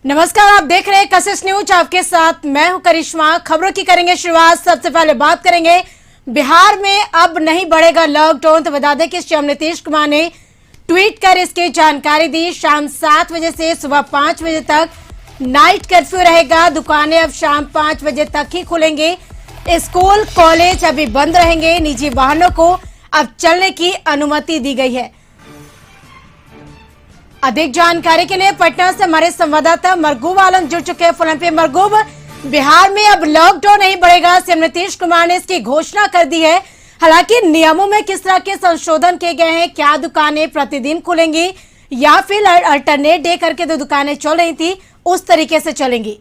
नमस्कार, आप देख रहे हैं कशिश न्यूज। आपके साथ मैं हूं करिश्मा। खबरों की करेंगे शुरुआत। सबसे पहले बात करेंगे बिहार में अब नहीं बढ़ेगा लॉकडाउन। तो बता दें कि सीएम नीतीश कुमार ने ट्वीट कर इसकी जानकारी दी। शाम 7 बजे से सुबह 5 बजे तक नाइट कर्फ्यू रहेगा। दुकानें अब शाम 5 बजे तक ही खुलेंगी। स्कूल कॉलेज अभी बंद रहेंगे। निजी वाहनों को अब चलने की अनुमति दी गई है। अधिक जानकारी के लिए पटना से हमारे संवाददाता मरगूब आलम जुड़ चुके हैं फोन पे। मरगूब, बिहार में अब लॉकडाउन नहीं बढ़ेगा। सीएम नीतीश कुमार ने इसकी घोषणा कर दी है। हालांकि नियमों में किस तरह के संशोधन किए गए हैं? क्या दुकानें प्रतिदिन खुलेंगी या फिर अल्टरनेट डे करके जो दुकानें चल रही थी उस तरीके से चलेंगी?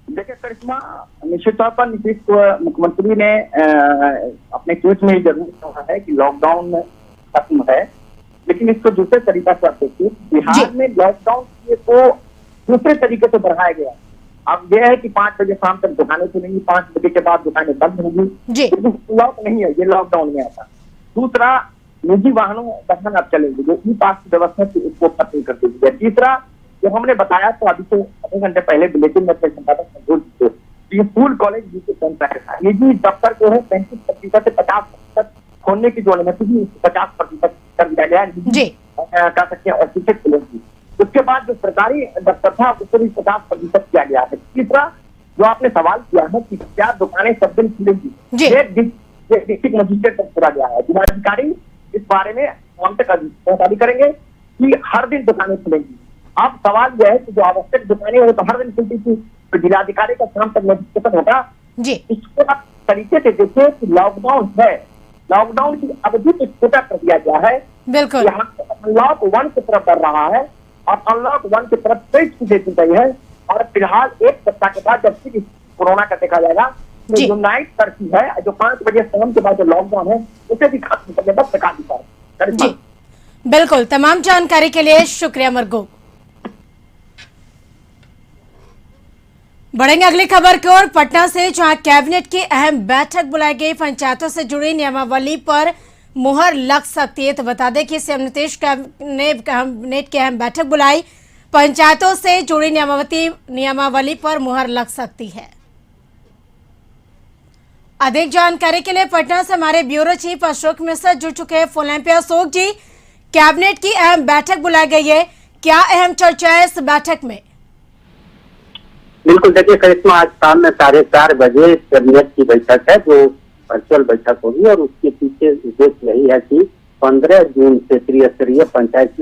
देखिए करिश्मा, निश्चित तौर पर नीतीश मुख्यमंत्री ने अपने ट्वीट में जरूर कहा है कि लॉकडाउन खत्म है, लेकिन इसको दूसरे तरीका से आप देखिए। बिहार में लॉकडाउन को दूसरे तरीके से बढ़ाया गया। अब यह है कि 5 बजे शाम तक दुकानें खुलेंगी, 5 बजे के बाद दुकानें बंद होंगी। लॉक नहीं है, ये लॉकडाउन में आता। दूसरा, निजी वाहनों वाहन अब चलेंगे, जो ई पास की व्यवस्था थी उसको खत्म कर दी गई। तीसरा, जो हमने बताया तो अभी तो आधे घंटे पहले बुलेटिन में अपने संपादक संबोध किए, स्कूल कॉलेज निजी दफ्तर को है 35% से 50% खोलने की जो अनुमति थी 50% कर दिया गया। कह सकते हैं ऑफिसेज खुलेंगी। उसके बाद जो सरकारी दफ्तर था उसको भी 50% किया गया है। तीसरा, जो आपने सवाल किया है कि क्या दुकानें सब दिन खुलेंगी, डिस्ट्रिक्ट मजिस्ट्रेट तक पूरा गया है। जिलाधिकारी इस बारे में हम तक जानकारी करेंगे कि हर दिन दुकानें खुलेंगी। अब सवाल यह है कि जो आवश्यक दुकानें हो तो हर दिन खुलती थी, तो जिलाधिकारी का शाम तक नोटिफिकेशन होगा। इसको आप तरीके से देखिए कि लॉकडाउन है, लॉकडाउन की अवधि को छोटा कर दिया गया है। बिल्कुल, यहाँ अनलॉक 1 की तरफ बढ़ रहा है और अनलॉक 1 की तरफ तेज दे दी गई है। और फिलहाल एक सप्ताह के बाद जब फिर कोरोना का देखा जाएगा तो जो नाइट कर्फ्यू है, जो 5 बजे शाम के बाद जो लॉकडाउन है, उसे भी खत्म करने पर सरकार जी। बिल्कुल, तमाम जानकारी के लिए शुक्रिया मरगूब। बढ़ेंगे अगली खबर की ओर पटना से, जहां कैबिनेट की अहम बैठक बुलाई गई। पंचायतों से जुड़ी नियमावली पर मुहर लग सकती है। तो बता दें कि सीएम नीतीश ने कैबिनेट की अहम बैठक बुलाई। पंचायतों से जुड़ी नियमावली पर मुहर लग सकती है। अधिक जानकारी के लिए पटना से हमारे ब्यूरो चीफ अशोक मिश्रा जुड़ चुके हैं फोन लाइन पे। अशोक जी, कैबिनेट की अहम बैठक बुलाई गई है, क्या अहम चर्चा है इस बैठक में? बिल्कुल, देखिए करिश्मा, आज शाम में 4:30 बजे कैबिनेट की बैठक है, जो वर्चुअल बैठक होगी। और उसके पीछे उद्देश्य यही है कि 15 जून से त्रिस्तरीय पंचायत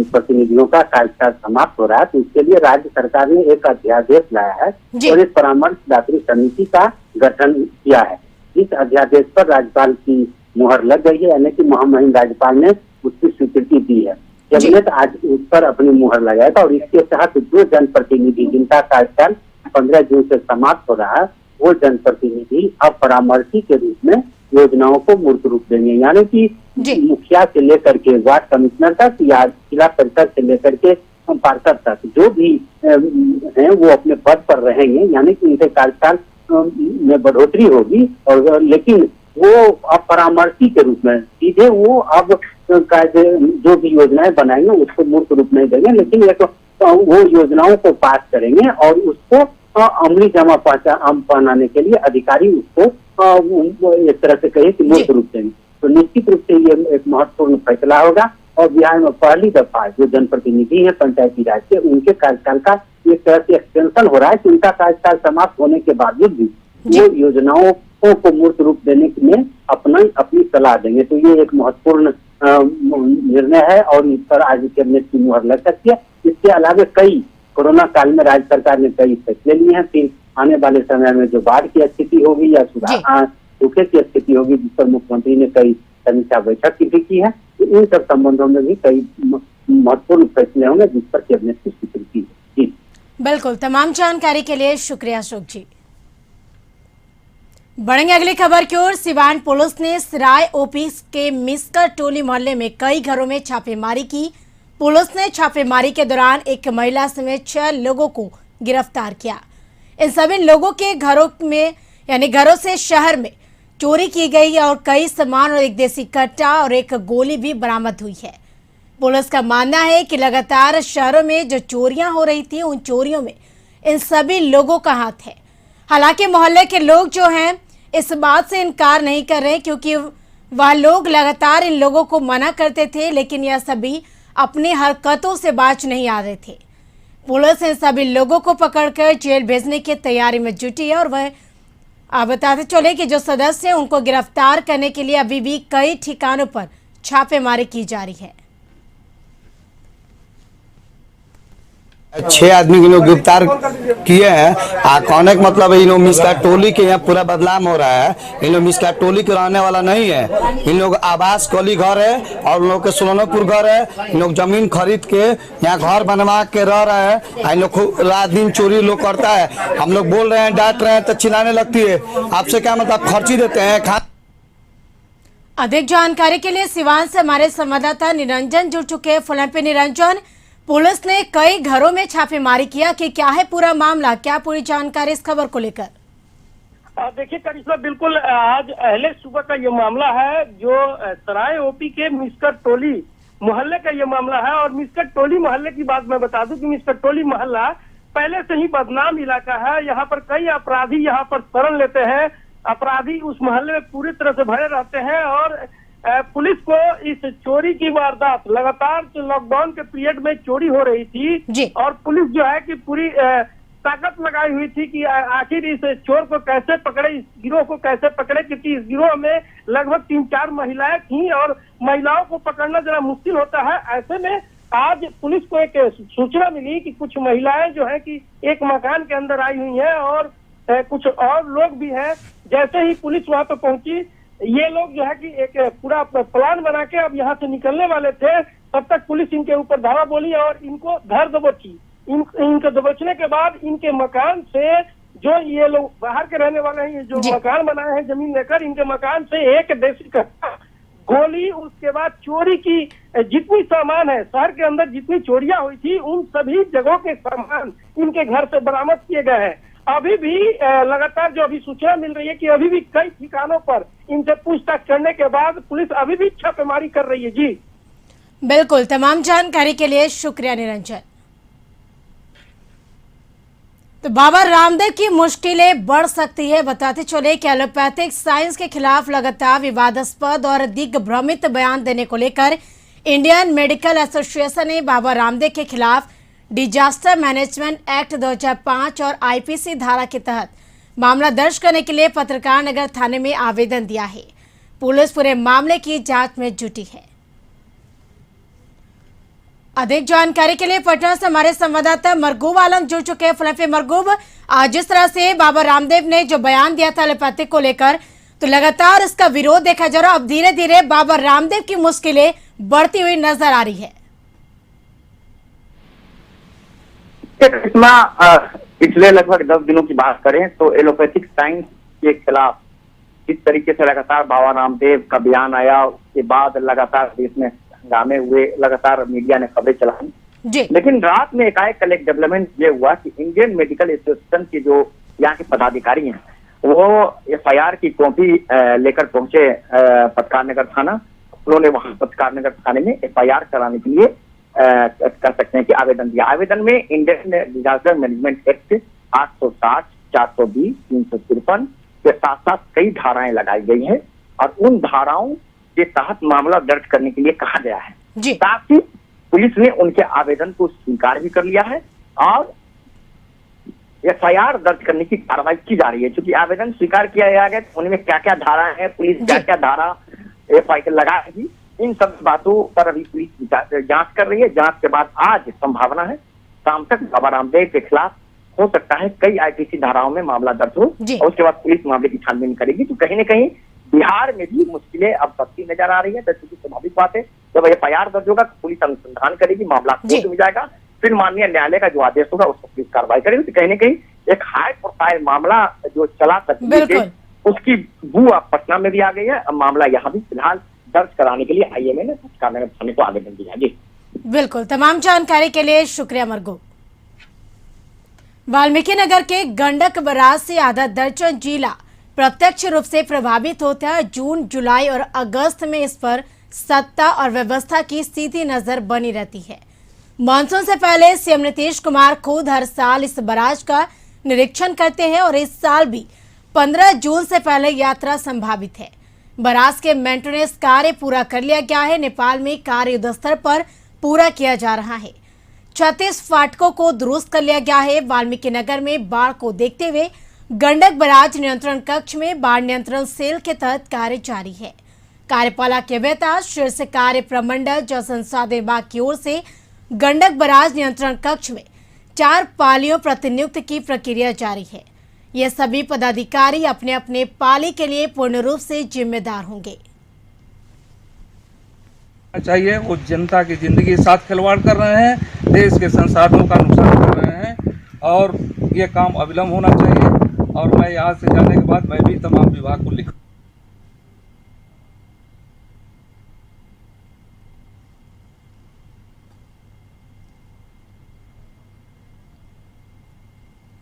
प्रतिनिधियों का कार्यकाल समाप्त हो रहा है। तो इसके लिए राज्य सरकार ने एक अध्यादेश लाया है और एक परामर्शदात्री समिति का गठन किया है। इस अध्यादेश पर राज्यपाल की मुहर लग गई है, यानी कि महामहिम राज्यपाल ने उसकी स्वीकृति दी है। कैबिनेट आज उस पर अपनी मुहर लगाएगा और इसके तहत जो जनप्रतिनिधि जिनका कार्यकाल 15 जून से समाप्त हो रहा है, वो जनप्रतिनिधि अब परामर्शी के रूप में योजनाओं को मूर्त रूप देंगे। यानी कि मुखिया से लेकर के वार्ड कमिश्नर तक या जिला परिषद से लेकर के पार्षद तक जो भी हैं वो अपने पद पर रहेंगे। यानी कि उनके कार्यकाल में बढ़ोतरी होगी, और लेकिन वो अब परामर्शी के रूप में सीधे वो अब जो भी योजनाएं बनाएंगे उसको मूर्त रूप नहीं देंगे, लेकिन एक वो योजनाओं को पास करेंगे और उसको अमली जमा बनाने के लिए अधिकारी उसको एक तरह से कहे कि मूर्त रूप देंगे। तो निश्चित रूप से ये एक महत्वपूर्ण फैसला होगा। और बिहार में पहली दफा जो जनप्रतिनिधि है पंचायती राज के, उनके कार्यकाल का एक तरह से एक्सटेंशन हो रहा है कि उनका कार्यकाल समाप्त होने के बावजूद भी वो योजनाओं को मूर्त रूप देने में अपनी सलाह देंगे। तो ये एक महत्वपूर्ण निर्णय है और इस पर आज कैबिनेट की मुहर लग सकती है। इसके अलावा कई कोरोना काल में राज्य सरकार ने कई फैसले लिए हैं। फिर आने वाले समय में जो बाढ़ की स्थिति होगी या सूखे की स्थिति होगी, जिस पर मुख्यमंत्री ने कई समीक्षा बैठक भी की है, तो इन सब संबंधों में भी कई महत्वपूर्ण फैसले होंगे जिस पर कैबिनेट की स्वीकृति है। बिल्कुल, तमाम जानकारी के लिए शुक्रिया अशोक जी। बढ़ेंगे अगली खबर की ओर। सिवान पुलिस ने सराय ओपी के मिस्कर टोली मोहल्ले में कई घरों में छापेमारी की। पुलिस ने छापेमारी के दौरान एक महिला समेत 6 लोगों को गिरफ्तार किया। इन सभी लोगों के घरों में यानी घरों से शहर में चोरी की गई और कई सामान और एक देसी कट्टा और एक गोली भी बरामद हुई है। पुलिस का मानना है कि लगातार शहरों में जो चोरियां हो रही थी, उन चोरियों में इन सभी लोगों का हाथ है। हालांकि मोहल्ले के लोग जो हैं इस बात से इनकार नहीं कर रहे, क्योंकि वह लोग लगातार इन लोगों को मना करते थे, लेकिन यह सभी अपनी हरकतों से बाज नहीं आ रहे थे। पुलिस इन सभी लोगों को पकड़कर जेल भेजने की तैयारी में जुटी है और वह आप बताते चले कि जो सदस्य हैं उनको गिरफ्तार करने के लिए अभी भी कई ठिकानों पर छापेमारी की जा रही है। 6 आदमी को गिरफ्तार किए हैं। कहने का मतलब है इन लोग मिसका टोली के यहाँ पूरा बदलाव हो रहा है। इन लोग मिसका टोली के रहने वाला नहीं है। इन लोग आवास कॉली घर है और लोग के सोलनपुर घर है। इन लोग जमीन खरीद के यहाँ घर बनवा के रह रहे हैं। इन लोग रात दिन चोरी लोग करता है। हम लोग बोल रहे हैं, डांट रहे हैं तो चिल्लाने लगती है। आपसे क्या मतलब, खर्ची देते हैं। अधिक जानकारी के लिए सिवान से हमारे संवाददाता निरंजन जुड़ चुके हैं फोन पे। निरंजन, पुलिस ने कई घरों में छापेमारी किया कि क्या है पूरा मामला, क्या पूरी जानकारी इस खबर को लेकर? देखिए करिश्मा, बिल्कुल आज अहले सुबह का ये मामला है जो सराय ओपी के मिस्कर टोली मोहल्ले का ये मामला है। और मिस्कर टोली मोहल्ले की बात मैं बता दूं कि मिस्कर टोली मोहल्ला पहले से ही बदनाम इलाका है। यहाँ पर कई अपराधी यहाँ पर शरण लेते हैं। अपराधी उस मोहल्ले में पूरी तरह से भरे रहते हैं और पुलिस को इस चोरी की वारदात लगातार लॉकडाउन के पीरियड में चोरी हो रही थी और पुलिस जो है कि पूरी ताकत लगाई हुई थी कि आखिर इस चोर को कैसे पकड़े, इस गिरोह को कैसे पकड़े, क्योंकि इस गिरोह में लगभग 3-4 महिलाएं थी और महिलाओं को पकड़ना जरा मुश्किल होता है। ऐसे में आज पुलिस को एक सूचना मिली कि कुछ महिलाएं जो है कि एक मकान के अंदर आई हुई है और कुछ और लोग भी हैं। जैसे ही पुलिस वहां पर पहुंची, ये लोग जो है कि एक पूरा प्लान बना के अब यहाँ से निकलने वाले थे, तब तक पुलिस इनके ऊपर धावा बोली और इनको धर दबोची। इनको दबोचने के बाद इनके मकान से, जो ये लोग बाहर के रहने वाले हैं, जो मकान बनाए हैं जमीन लेकर, इनके मकान से एक देसी कट्टा, गोली, उसके बाद चोरी की जितनी सामान है, शहर के अंदर जितनी चोरियां हुई थी उन सभी जगहों के सामान इनके घर से बरामद किए गए हैं। अभी भी लगातार जो अभी सूचना मिल रही है कि अभी भी कई ठिकानों पर इनसे पूछताछ करने के बाद पुलिस अभी भी छापेमारी कर रही है। जी बिल्कुल, तमाम जानकारी के लिए शुक्रिया निरंजन। तो बाबा रामदेव की मुश्किलें बढ़ सकती है। बताते चले कि एलोपैथिक साइंस के खिलाफ लगातार विवादास्पद और दिग्भ्रमित बयान देने को लेकर इंडियन मेडिकल एसोसिएशन ने बाबा रामदेव के खिलाफ डिजास्टर मैनेजमेंट एक्ट 2005 और आईपीसी धारा के तहत मामला दर्ज करने के लिए पत्रकार नगर थाने में आवेदन दिया है। पुलिस पूरे मामले की जांच में जुटी है। अधिक जानकारी के लिए पटना से हमारे संवाददाता मरगूब आलम जुड़ चुके हैं फोन पे। मरगूब, आज जिस तरह से बाबा रामदेव ने जो बयान दिया था एलोपैथिक को लेकर, तो लगातार इसका विरोध देखा जा रहा है। अब धीरे धीरे बाबा रामदेव की मुश्किलें बढ़ती हुई नजर आ रही है। पिछले लगभग 10 दिनों की बात करें तो एलोपैथिक साइंस के खिलाफ जिस तरीके से लगातार बाबा रामदेव का बयान आया, उसके बाद लगातार देश में हंगामे हुए, लगातार मीडिया ने खबरें चलाई। लेकिन रात में एकाएक कल एक डेवलपमेंट ये हुआ कि इंडियन मेडिकल एसोसिएशन के जो यहाँ के पदाधिकारी हैं वो एफआईआर की कॉपी लेकर पहुंचे पत्रकार नगर थाना। उन्होंने वहां पत्रकार नगर थाने में एफआईआर कराने के लिए कर सकते हैं कि आवेदन दिया। आवेदन में इंडियन डिजास्टर मैनेजमेंट एक्ट 860, 420, 353 के साथ साथ कई धाराएं लगाई गई हैं और उन धाराओं के तहत मामला दर्ज करने के लिए कहा गया है। साथ ही पुलिस ने उनके आवेदन को स्वीकार भी कर लिया है और एफआईआर दर्ज करने की कार्रवाई की जा रही है। क्योंकि आवेदन स्वीकार किया गया है तो उनमें क्या क्या धारा है, पुलिस क्या क्या धारा एफआईआर लगाएगी, इन सब बातों पर अभी पुलिस जांच कर रही है। जांच के बाद आज संभावना है शाम तक बाबा रामदेव के खिलाफ हो सकता है कई आईपीसी धाराओं में मामला दर्ज हो और उसके बाद पुलिस मामले की छानबीन करेगी। तो कहीं न कहीं बिहार में भी मुश्किलें अब बढ़ती नजर आ रही है। तो स्वाभाविक बात है, जब एफआईआर दर्ज होगा पुलिस अनुसंधान करेगी, मामला कोर्ट में जाएगा, फिर माननीय न्यायालय का जो आदेश होगा उसको पुलिस कार्रवाई करेगी। तो कहीं न कहीं एक हाई प्रोफाइल मामला जो चला सकती है उसकी बू अब पटना में भी आ गई है। अब मामला यहाँ भी फिलहाल दर्ज कराने के लिए आईएमए ने पत्रकार नगर थाने को आवेदन दिया। जी बिल्कुल, तमाम जानकारी के लिए शुक्रिया मरगू। वाल्मीकि नगर के गंडक बराज से आधा दर्जन जिला प्रत्यक्ष रूप से प्रभावित होता है। जून, जुलाई और अगस्त में इस पर सत्ता और व्यवस्था की सीधी नजर बनी रहती है। मानसून से पहले सीएम नीतीश कुमार खुद हर साल इस बराज का निरीक्षण करते हैं और इस साल भी 15 जून से पहले यात्रा संभावित है। बराज के मेंटेनेंस कार्य पूरा कर लिया गया है। नेपाल में कार्य युद्ध स्तर पर पूरा किया जा रहा है। 36 फाटकों को दुरुस्त कर लिया गया है। वाल्मीकि नगर में बाढ़ को देखते हुए गंडक बराज नियंत्रण कक्ष में बाढ़ नियंत्रण सेल के तहत कार्य जारी है। कार्यपालक के अभियंता शीर्ष कार्य प्रमंडल जल संसाधन विभाग की ओर से गंडक बराज नियंत्रण कक्ष में 4 पालियों प्रतिनियुक्त की प्रक्रिया जारी है। ये सभी पदाधिकारी अपने अपने पाली के लिए पूर्ण रूप से जिम्मेदार होंगे। चाहिए वो जनता की जिंदगी के साथ खिलवाड़ कर रहे हैं, देश के संसाधनों का नुकसान कर रहे हैं और ये काम अविलंब होना चाहिए। और मैं यहाँ से जाने के बाद मैं भी तमाम विभाग को लिखूँ।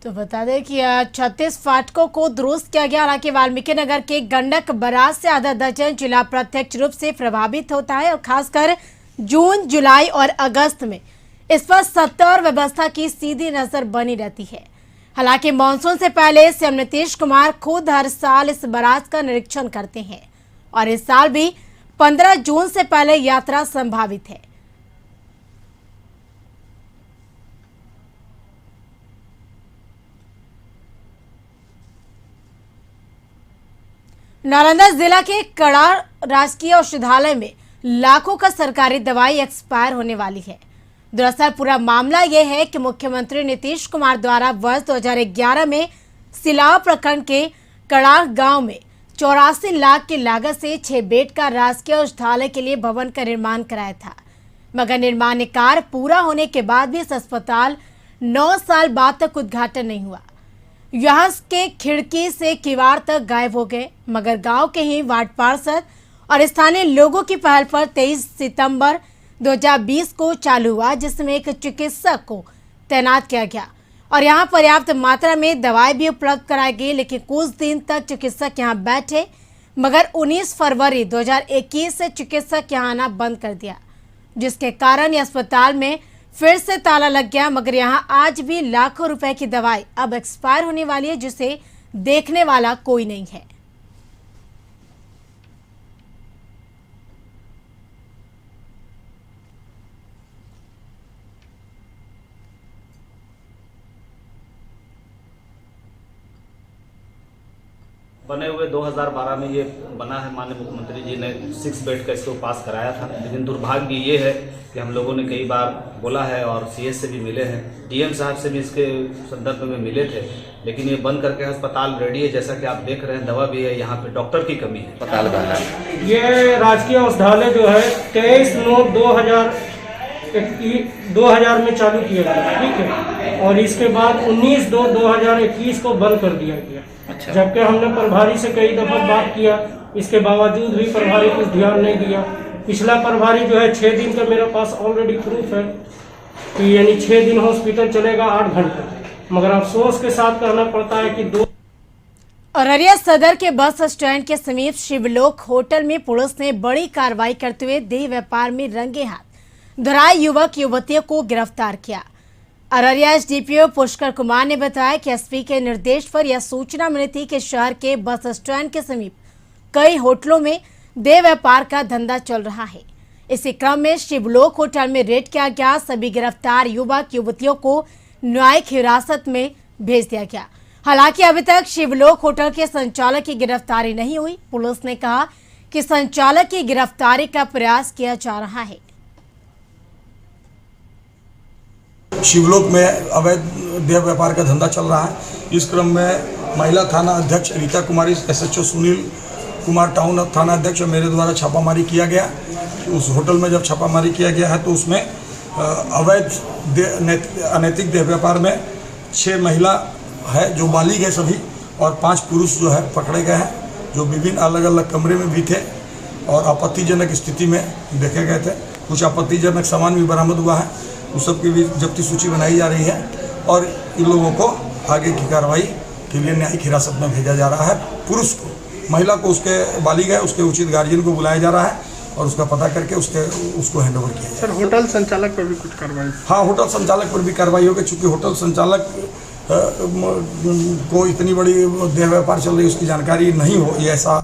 तो बता दें कि 36 फाटकों को दुरुस्त किया गया। हालांकि वाल्मीकि नगर के गंडक बराज से आधा दर्जन जिला प्रत्यक्ष रूप से प्रभावित होता है और खासकर जून, जुलाई और अगस्त में इस पर सत्ता और व्यवस्था की सीधी नजर बनी रहती है। हालांकि मानसून से पहले सीएम नीतीश कुमार खुद हर साल इस बराज का निरीक्षण करते हैं और इस साल भी 15 जून से पहले यात्रा संभावित है। नालंदा जिला के कड़ार राजकीय औषधालय में लाखों का सरकारी दवाई एक्सपायर होने वाली है। दरअसल पूरा मामला यह है कि मुख्यमंत्री नीतीश कुमार द्वारा वर्ष 2011 में सिलाव प्रखंड के कड़ार गांव में 84 लाख की लागत से 6 बेड का राजकीय औषधालय के लिए भवन का निर्माण कराया था, मगर निर्माण कार्य पूरा होने के बाद भी इस अस्पताल 9 साल बाद तक उद्घाटन नहीं हुआ। यहाँ के खिड़की से किवाड़ तक गायब हो गए, मगर गांव के ही वार्ड पार्षद और स्थानीय लोगों की पहल पर 23 सितंबर 2020 को चालू हुआ, जिसमें एक चिकित्सक को तैनात किया गया और यहां पर्याप्त मात्रा में दवाई भी उपलब्ध कराई गई। लेकिन कुछ दिन तक चिकित्सक यहां बैठे, मगर 19 फरवरी 2021 से चिकित्सक यहां आना बंद कर दिया, जिसके कारण ये अस्पताल में फिर से ताला लग गया। मगर यहां आज भी लाखों रुपए की दवाई अब एक्सपायर होने वाली है, जिसे देखने वाला कोई नहीं है। बने हुए 2012 में ये बना है। माननीय मुख्यमंत्री जी ने 6 बेड का इसको पास कराया था, लेकिन दुर्भाग्य ये है कि हम लोगों ने कई बार बोला है और सीएस से भी मिले हैं, डीएम साहब से भी इसके संदर्भ में मिले थे, लेकिन ये बंद करके अस्पताल रेडी है। जैसा कि आप देख रहे हैं, दवा भी है, यहाँ पे डॉक्टर की कमी है। अस्पताल का है ये राजकीय औषधालय जो है 23/9/2000 में चालू किया गया, ठीक है, और इसके बाद 19/2/2021 को बंद कर दिया गया। अच्छा। जबकि हमने प्रभारी से कई दफा बात किया, इसके बावजूद भी प्रभारी कुछ ध्यान नहीं दिया। पिछला प्रभारी जो है 6 दिन का मेरे पास ऑलरेडी प्रूफ है कि यानी 6 दिन हॉस्पिटल चलेगा 8 घंटे, मगर अफसोस के साथ कहना पड़ता है कि 2। अररिया सदर के बस स्टैंड के समीप शिवलोक होटल में पुलिस ने बड़ी कार्रवाई करते हुए देह व्यापार में रंगे हाथ धराए युवक युवतियों को गिरफ्तार किया। अररिया एसडीपीओ पुष्कर कुमार ने बताया कि एसपी के निर्देश पर यह सूचना मिली थी कि शहर के बस स्टैंड के समीप कई होटलों में देह व्यापार का धंधा चल रहा है। इसी क्रम में शिवलोक होटल में रेड किया गया। सभी गिरफ्तार युवक युवतियों को न्यायिक हिरासत में भेज दिया गया। हालांकि अभी तक शिवलोक होटल के संचालक की गिरफ्तारी नहीं हुई। पुलिस ने कहा कि संचालक की गिरफ्तारी का प्रयास किया जा रहा है। शिवलोक में अवैध देह व्यापार का धंधा चल रहा है। इस क्रम में महिला थाना अध्यक्ष रीता कुमारी, एसएचओ सुनील कुमार, टाउन थाना अध्यक्ष और मेरे द्वारा छापामारी किया गया। उस होटल में जब छापामारी किया गया है तो उसमें अवैध अनैतिक देह व्यापार में 6 महिला है जो बालिग है सभी, और 5 पुरुष जो है पकड़े गए हैं, जो विभिन्न अलग अलग कमरे में भी थे और आपत्तिजनक स्थिति में देखे गए थे। कुछ आपत्तिजनक सामान भी बरामद हुआ है, उस सब की भी जब्ती सूची बनाई जा रही है और इन लोगों को आगे की कार्रवाई के लिए न्यायिक हिरासत में भेजा जा रहा है। पुरुष को, महिला को उसके बालिग है उसके उचित गार्जियन को बुलाया जा रहा है और उसका पता करके उसको हैंड ओवर किया जाए। सर होटल संचालक पर भी कुछ कार्रवाई? हाँ, होटल संचालक पर भी कार्रवाई होगी, चूँकि होटल संचालक को इतनी बड़ी देह व्यापार चल रही है उसकी जानकारी नहीं हो, ये ऐसा।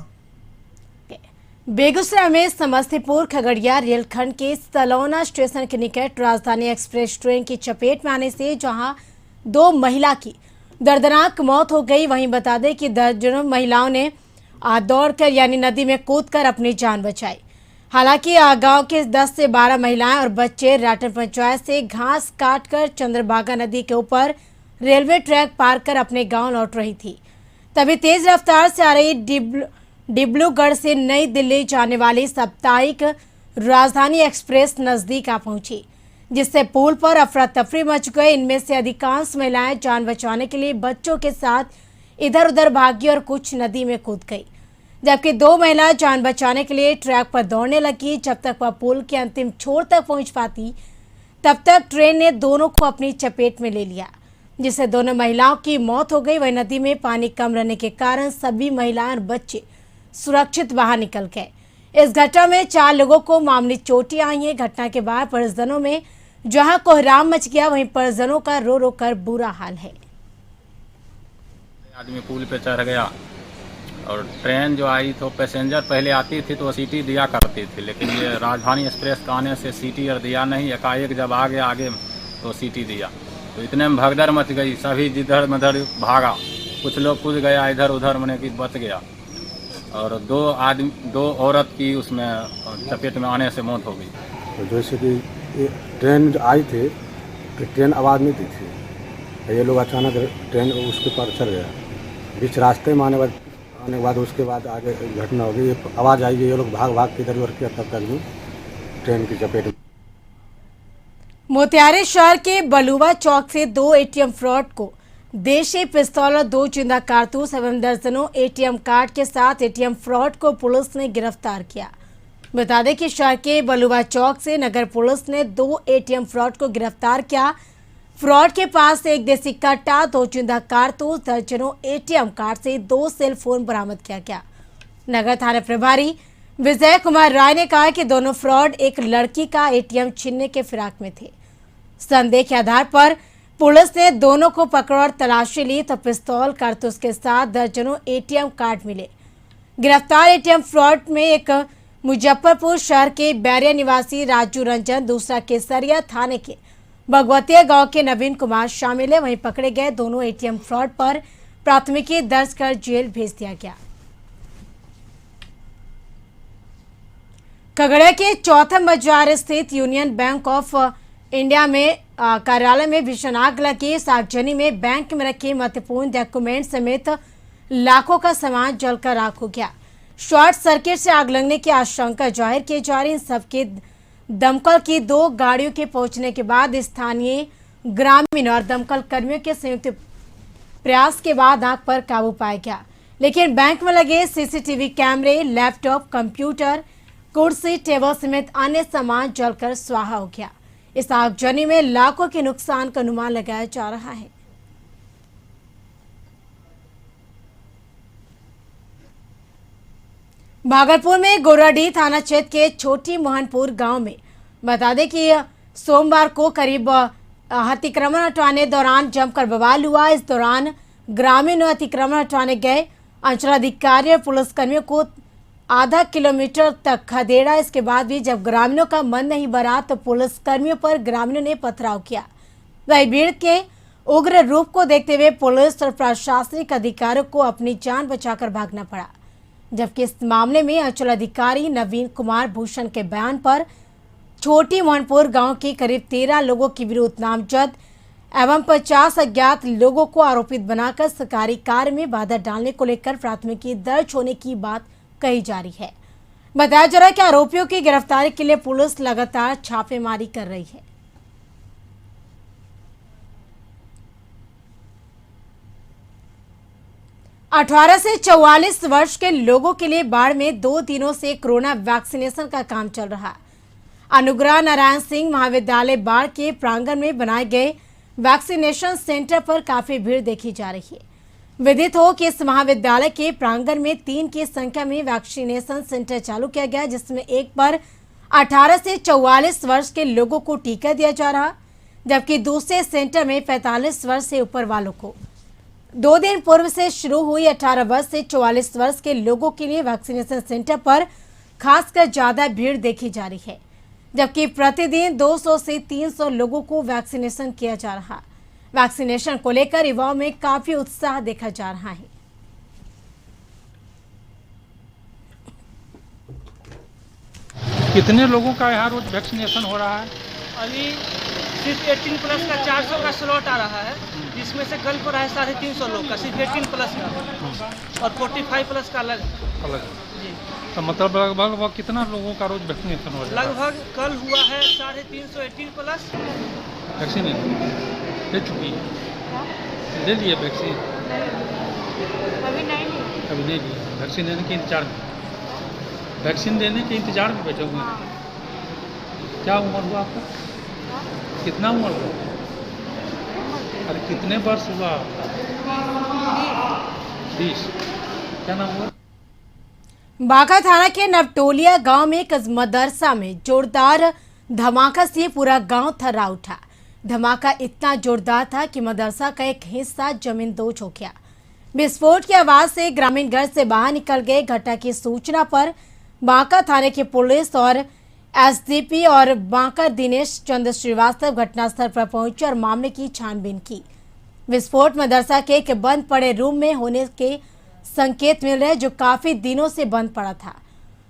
बेगूसराय में समस्तीपुर खगड़िया रेलखंड के सलौना स्टेशन के निकट राजधानी एक्सप्रेस ट्रेन की चपेट में आने से जहां 2 महिला की दर्दनाक मौत हो गई, वहीं बता दें कि दर्जनों महिलाओं ने दौड़कर यानी नदी में कूदकर अपनी जान बचाई। हालांकि गांव के 10 से 12 महिलाएं और बच्चे राटन पंचायत से घास काटकर चंद्रभागा नदी के ऊपर रेलवे ट्रैक पार कर अपने गांव लौट रही थी। तभी तेज रफ्तार से आ रही डिब्रूगढ़ से नई दिल्ली जाने वाली साप्ताहिक राजधानी एक्सप्रेस नजदीक आ पहुंची, जिससे पुल पर अफरा तफरी मच गई। इनमें से अधिकांश महिलाएं जान बचाने के लिए बच्चों के साथ इधर उधर भागी और कुछ नदी में कूद गई, जबकि 2 महिलाएं जान बचाने के लिए ट्रैक पर दौड़ने लगी। जब तक वह पुल के अंतिम छोर तक पहुंच पाती तब तक ट्रेन ने दोनों को अपनी चपेट में ले लिया, जिससे दोनों महिलाओं की मौत हो गई। वही नदी में पानी कम रहने के कारण सभी महिलाएं और बच्चे सुरक्षित बाहर निकल गए। इस घटना में 4 लोगों को मामूली चोटें आई हैं। घटना के बाद परिजनों में जहां कोहराम मच गया, वहीं परिजनों का रो रो कर बुरा हाल है। आदमी पुल पे चढ़ गया और ट्रेन जो आई तो पैसेंजर पहले आती थी तो सीटी दिया करती थी, लेकिन ये राजधानी एक्सप्रेस का आने से सीटी और दिया नहीं। एकाएक जब आ गया आगे तो सीटी दिया, तो इतने में भगदड़ मच गई, सभी जिधर मधर भागा, कुछ लोग कूद गया इधर उधर, मैंने कि बच गया। और 2 औरत की उसमें चपेट में आने से मौत हो गई। तो जैसे कि ये ट्रेन आई थी तो ट्रेन आवाज़ नहीं दी थी, ये लोग अचानक ट्रेन उसके पर चढ़ गया, बीच रास्ते में आने के बाद उसके बाद आगे घटना हो गई। ये आवाज़ आई, ये लोग भाग के इधर उधर किया, तब तक भी ट्रेन की चपेट में। मोतिहारी शहर के बलुआ चौक से 2 ATM फ्रॉड को देशी पिस्तौल और 2 जिंदा कारतूस एवं दर्जनों ATM कार्ड के साथ ATM फ्रॉड को पुलिस ने गिरफ्तार किया। बता दें कि शहर के बलुआ चौक से नगर पुलिस ने 2 ATM फ्रॉड को गिरफ्तार किया। फ्रॉड के पास से 1 देसी कट्टा, 2 जिंदा कारतूस, दर्जनों ATM कार्ड से 2 सेल फोन बरामद किया गया। नगर थाना प्रभारी विजय कुमार राय ने कहा कि दोनों फ्रॉड एक लड़की का ATM छीनने के फिराक में थे। संदेह के आधार पर पुलिस ने दोनों को पकड़ और तलाशी ली तो पिस्तौल कारतूस के साथ दर्जनों ATM कार्ड मिले। गिरफ्तार ATM फ्रॉड में एक मुजफ्फरपुर शहर के बैरिया निवासी राजू रंजन, दूसरा केसरिया थाने के भगवतिया गांव के नवीन कुमार शामिल है। वहीं पकड़े गए दोनों ATM फ्रॉड पर प्राथमिकी दर्ज कर जेल भेज दिया गया। खगड़िया के चौथे बाजार स्थित यूनियन बैंक ऑफ इंडिया में कार्यालय में भीषण आग लगी। सार्वजनिक में बैंक में रखे महत्वपूर्ण डॉक्यूमेंट समेत लाखों का सामान जलकर राख हो गया। शॉर्ट सर्किट से आग लगने की आशंका जाहिर की जा रही। सबके दमकल की 2 गाड़ियों के पहुंचने के बाद स्थानीय ग्रामीण और दमकल कर्मियों के संयुक्त प्रयास के बाद आग पर काबू पाया गया, लेकिन बैंक में लगे CCTV कैमरे, लैपटॉप, कंप्यूटर, कुर्सी, टेबल समेत अन्य सामान जलकर स्वाहा हो गया। इस आगजनी में लाखों के नुकसान का अनुमान लगाया जा रहा है। भागलपुर में गोराडीह थाना क्षेत्र के छोटी मोहनपुर गांव में बता दें कि सोमवार को करीब अतिक्रमण हटाने दौरान जमकर बवाल हुआ। इस दौरान ग्रामीण अतिक्रमण हटाने गए अंचलाधिकारी और पुलिसकर्मियों को आधा किलोमीटर तक खदेड़ा। इसके बाद भी जब ग्रामीणों का मन नहीं भरा तो पुलिसकर्मियों पर ग्रामीणों ने पथराव किया। वही भीड़ के उग्र रूप को देखते हुए पुलिस और प्रशासनिक अधिकारियों को अपनी जान बचाकर भागना पड़ा, जबकि इस मामले में अंचलाधिकारी नवीन कुमार भूषण के बयान पर छोटी मोहनपुर गांव के करीब 13 लोगों के विरुद्ध नामजद एवं 50 अज्ञात लोगों को आरोपित बनाकर सरकारी कार्य में बाधा डालने को लेकर प्राथमिकी दर्ज होने की बात कही जा रही है। बताया जा रहा है कि आरोपियों की गिरफ्तारी के लिए पुलिस लगातार छापेमारी कर रही है। अठारह से 44 वर्ष के लोगों के लिए बाढ़ में 2 दिनों से कोरोना वैक्सीनेशन का काम चल रहा है। अनुग्रह नारायण सिंह महाविद्यालय बाढ़ के प्रांगण में बनाए गए वैक्सीनेशन सेंटर पर काफी भीड़ देखी जा रही है। विदित हो कि इस महाविद्यालय के प्रांगण में 3 की संख्या में वैक्सीनेशन सेंटर चालू किया गया, जिसमें एक पर 18 से 44 वर्ष के लोगों को टीका दिया जा रहा, जबकि दूसरे सेंटर में 45 वर्ष से ऊपर वालों को। 2 दिन पूर्व से शुरू हुई 18 वर्ष से 44 वर्ष के लोगों के लिए वैक्सीनेशन सेंटर पर खासकर ज्यादा भीड़ देखी जा रही है, जबकि प्रतिदिन 200 से 300 लोगों को वैक्सीनेशन किया जा रहा। वैक्सीनेशन को लेकर युवाओं में काफी उत्साह देखा जा रहा है। कितने लोगों का यहाँ रोज वैक्सीनेशन हो रहा है? अभी सिर्फ 18 प्लस का 400 का स्लॉट आ रहा है, जिसमें से कल को रहा है 350 लोग का, सिर्फ 18 प्लस का, और 45 प्लस का अलग जी। तो मतलब लगभग कितना लोगों का रोज वैक्सीनेशन हो रहा है? लगभग कल हुआ है 350 18 प्लस वैक्सीन ले चुकी है, ले लिए वैक्सीन? अभी नहीं लिए। अभी नहीं लिए, वैक्सीन लेने के इंतजार में, वैक्सीन लेने के इंतजार में बैठे हुए हैं। क्या उम्र हुआ आपका? कितना उम्र हुआ? अरे कितने वर्ष हुआ आपका? 20। क्या नाम हुआ? बांका थाना के नवटोलिया गांव में एक मदरसा में जोरदार धमाका से पूरा गांव थर्रा उठा। धमाका इतना जोरदार था कि मदरसा का एक हिस्सा जमीन दोच हो गया। विस्फोट की आवाज से ग्रामीण घर से बाहर निकल गए। घटना की सूचना पर बांका थाने की पुलिस और एसडीपी और बांका दिनेश चंद्र श्रीवास्तव घटनास्थल पर पहुंचे और मामले की छानबीन की। विस्फोट मदरसा के एक बंद पड़े रूम में होने के संकेत मिल रहे, जो काफी दिनों से बंद पड़ा था।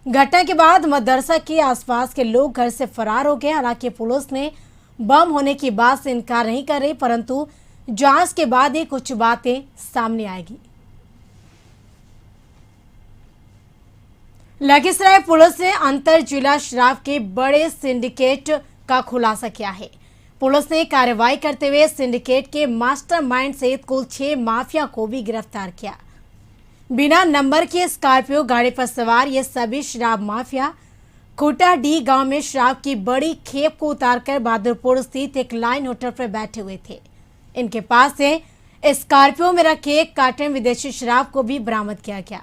घटना के बाद मदरसा के आसपास के लोग घर से फरार हो गए। हालांकि पुलिस ने बम होने की बात से इनकार नहीं कर रही, परंतु जांच के बाद ही कुछ बातें सामने आएगी। लखीसराय पुलिस ने अंतर जिला शराब के बड़े सिंडिकेट का खुलासा किया है। पुलिस ने कार्रवाई करते हुए सिंडिकेट के मास्टरमाइंड सहित कुल 6 माफिया को भी गिरफ्तार किया। बिना नंबर की स्कॉर्पियो गाड़ी पर सवार ये सभी शराब माफिया खूटाडीह गांव में शराब की बड़ी खेप को उतारकर बहादुरपुर स्थित एक लाइन होटल पर बैठे हुए थे। इनके पास से स्कॉर्पियो में रखे 1 कार्टन विदेशी शराब को भी बरामद किया गया।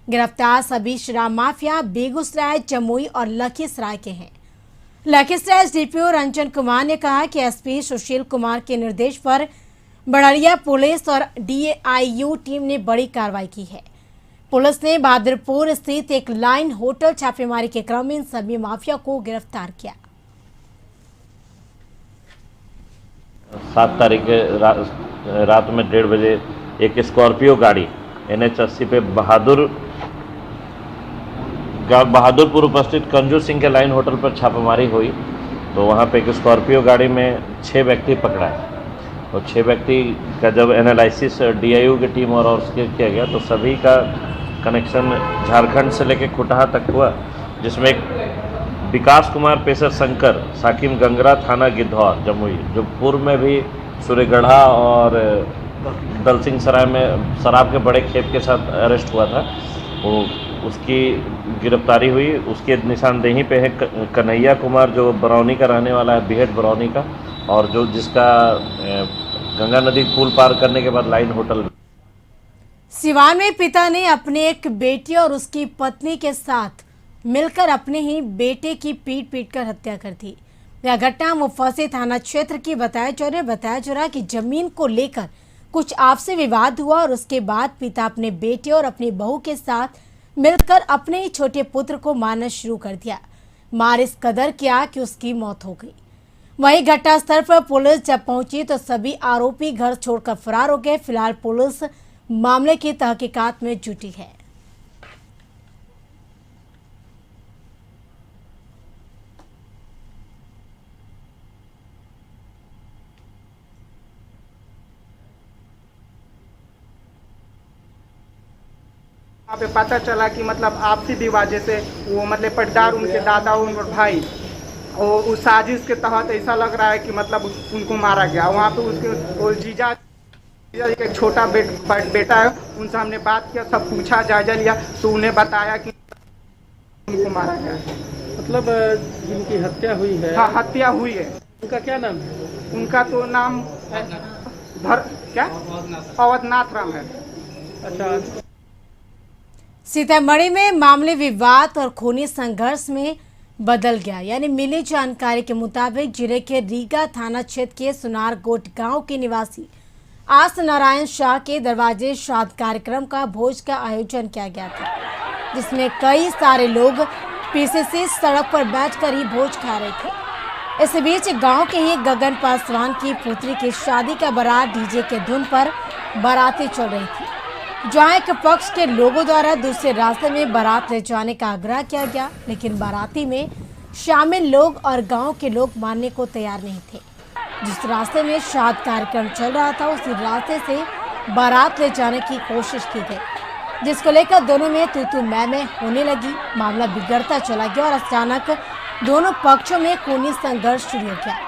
गिरफ्तार सभी शराब माफिया बेगूसराय, जमुई और लखीसराय के हैं। लखीसराय एसडीपीओ रंजन कुमार ने कहा कि एसपी सुशील कुमार के निर्देश पर बड़रिया पुलिस और डीआईयू टीम ने बड़ी कार्रवाई की है। पुलिस ने बहादुरपुर स्थित एक लाइन होटल छापेमारी के क्रम में इन सभी माफिया को गिरफ्तार किया। 7 तारीख रात में 1:30 बजे एक स्कॉर्पियो गाड़ी NH80 पे बहादुरपुर उपस्थित कंजू सिंह के लाइन होटल पर छापेमारी हुई। तो वहाँ पे एक स्कॉर्पियो गाड़ी में 6 व्यक्ति पकड़ा है। और 6 व्यक्ति का जब एनालिसिस डीआईयू की टीम और उसके किया गया तो सभी का कनेक्शन झारखंड से लेकर खुटहा तक हुआ, जिसमें एक विकास कुमार पेशर शंकर साकिम गंगरा थाना गिद्धौर जमुई, जो पूर्व में भी सूर्यगढ़ा और दलसिंह सराय में शराब के बड़े खेप के साथ अरेस्ट हुआ था, वो उसकी गिरफ्तारी हुई। उसके निशानदेही पे है कन्हैया कुमार, जो बरौनी का रहने वाला है, बिहेट बरौनी का, और जो जिसका गंगा नदी पुल पार करने के बाद लाइन होटल। सिवान में पिता ने अपने एक बेटी और उसकी पत्नी के साथ मिलकर अपने ही बेटे की पीट कर हत्या कर दी। यह घटना मुफस्सिल थाना क्षेत्र की बताया जा रहा कि जमीन को लेकर कुछ आपसी विवाद हुआ और उसके बाद पिता अपने बेटे और अपनी बहू के साथ मिलकर अपने ही छोटे पुत्र को मारना शुरू कर दिया। मार इस कदर किया कि उसकी मौत हो गई। वहीं घटनास्थल पर पुलिस जब पहुंची तो सभी आरोपी घर छोड़कर फरार हो गए। फिलहाल पुलिस मामले की तहकीकात में जुटी है। वहाँ पे पता चला कि मतलब आपसी विवाद, जैसे वो मतलब पटदार उनके दादा और भाई, और उस साजिश के तहत ऐसा लग रहा है कि मतलब उनको मारा गया। वहाँ पे उसके वो जीजा एक छोटा बेटा है, उनसे हमने बात किया, सब पूछा, जायजा लिया, तो उन्हें बताया कि उनको मारा गया है। मतलब जिनकी हत्या हुई है? हाँ, हत्या हुई है। उनका क्या नाम है? उनका तो नाम क्या अवधनाथ राम है। अच्छा। सीतामढ़ी में मामले विवाद और खूनी संघर्ष में बदल गया। यानी मिली जानकारी के मुताबिक जिले के रीगा थाना क्षेत्र के सुनारगोट गांव के निवासी आस नारायण शाह के दरवाजे श्राद्ध कार्यक्रम का भोज का आयोजन किया गया था, जिसमें कई सारे लोग पीसीसी सड़क पर बैठकर ही भोज खा रहे थे। इस बीच गांव के ही गगन पासवान की पुत्री की शादी का बारात डीजे के धुन पर बाराती चल रही थी, जहां एक पक्ष के लोगों द्वारा दूसरे रास्ते में बारात ले जाने का आग्रह किया गया, लेकिन बाराती में शामिल लोग और गांव के लोग मानने को तैयार नहीं थे। जिस रास्ते में श्राद्ध कार्यक्रम चल रहा था उसी रास्ते से बारात ले जाने की कोशिश की गई, जिसको लेकर दोनों में तू मैं होने लगी। मामला बिगड़ता चला गया और अचानक दोनों पक्षों में खूनी संघर्ष शुरू हो गया।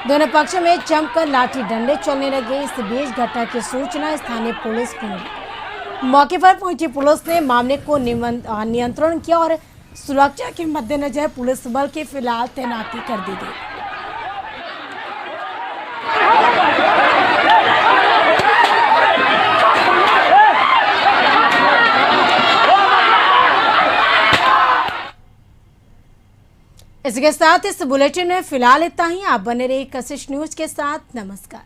दोनों पक्षों में जमकर लाठी डंडे चलने लगे। इस बीच घटना की सूचना स्थानीय पुलिस को मिली। मौके पर पहुंची पुलिस ने मामले को नियंत्रण किया और सुरक्षा के मद्देनजर पुलिस बल की फिलहाल तैनाती कर दी गई। इसके साथ इस बुलेटिन में फिलहाल इतना ही। आप बने रहिए कशिश न्यूज के साथ। नमस्कार।